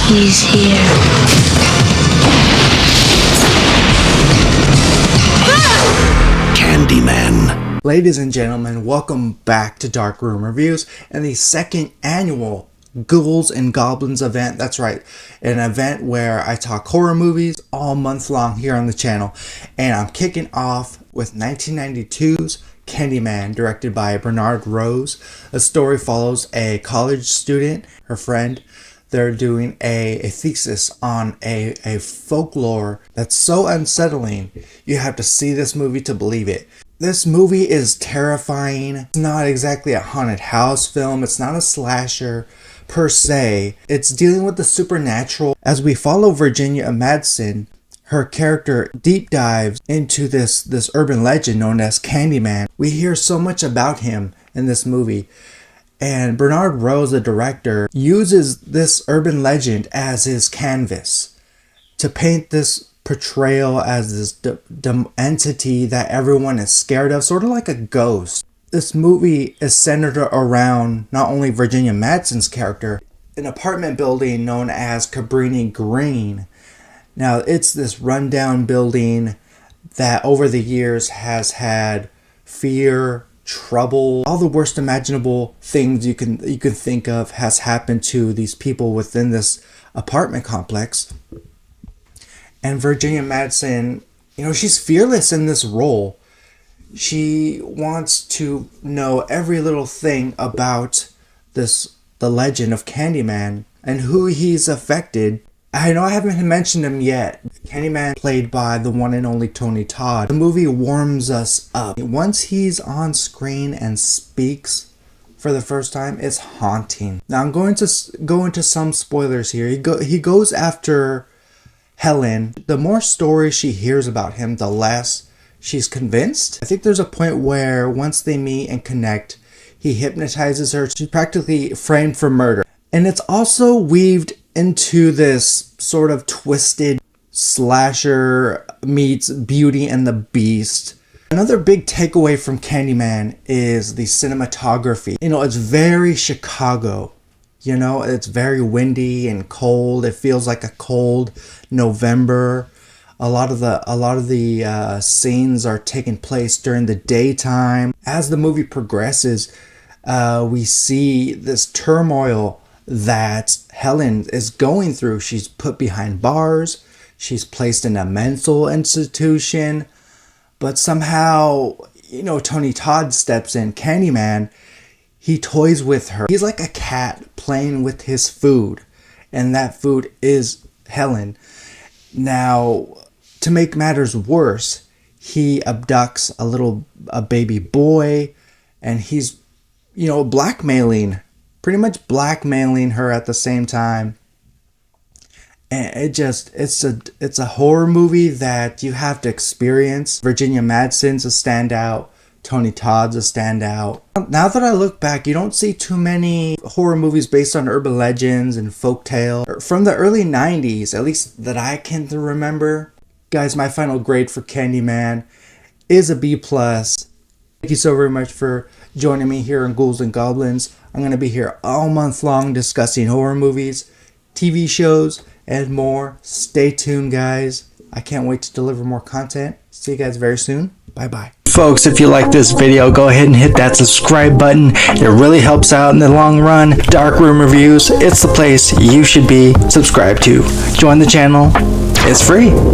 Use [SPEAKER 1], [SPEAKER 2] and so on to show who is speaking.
[SPEAKER 1] He's here.
[SPEAKER 2] Candyman.
[SPEAKER 3] Ladies and gentlemen, welcome back to Dark Room Reviews and the second annual Ghouls and Goblins event. That's right, an event where I talk horror movies all month long here on the channel. And I'm kicking off with 1992's Candyman, directed by Bernard Rose. The story follows a college student, her friend. They're doing a thesis on a folklore that's so unsettling, you have to see this movie to believe it. This movie is terrifying. It's not exactly a haunted house film. It's not a slasher per se. It's dealing with the supernatural. As we follow Virginia Madsen, her character deep dives into this urban legend known as Candyman. We hear so much about him in this movie. And Bernard Rose, the director, uses this urban legend as his canvas to paint this portrayal as this entity that everyone is scared of, sort of like a ghost. This movie is centered around not only Virginia Madsen's character, an apartment building known as Cabrini Green. Now, it's this rundown building that over the years has had fear, trouble, all the worst imaginable things you can think of has happened to these people within this apartment complex. And Virginia Madsen, she's fearless in this role. She wants to know every little thing about the legend of Candyman and who he's affected. I know I haven't mentioned him yet. Candyman, played by the one and only Tony Todd. The movie warms us up. Once he's on screen and speaks for the first time, it's haunting. Now I'm going to go into some spoilers here. He goes after Helen. The more stories she hears about him, the less she's convinced. I think there's a point where once they meet and connect, he hypnotizes her. She's practically framed for murder. And it's also weaved into this sort of twisted slasher meets Beauty and the Beast. Another big takeaway from Candyman is the cinematography. It's very Chicago. It's very windy and cold. It feels like a cold November. A lot of the scenes are taking place during the daytime. As the movie progresses, we see this turmoil that Helen is going through. She's put behind bars. She's placed in a mental institution. But somehow, Tony Todd steps in. Candyman, he toys with her. He's like a cat playing with his food. And that food is Helen. Now, to make matters worse, he abducts a baby boy. And he's, pretty much blackmailing her at the same time. And it's a horror movie that you have to experience. Virginia Madsen's a standout. Tony Todd's a standout. Now that I look back, you don't see too many horror movies based on urban legends and folktale from the early 90s, at least that I can remember. Guys, my final grade for Candyman is a B+. Thank you so very much for joining me here on Ghouls and Goblins. I'm going to be here all month long discussing horror movies, TV shows, and more. Stay tuned, guys. I can't wait to deliver more content. See you guys very soon. Bye-bye.
[SPEAKER 2] Folks, if you like this video, go ahead and hit that subscribe button. It really helps out in the long run. Dark Room Reviews, it's the place you should be subscribed to. Join the channel. It's free.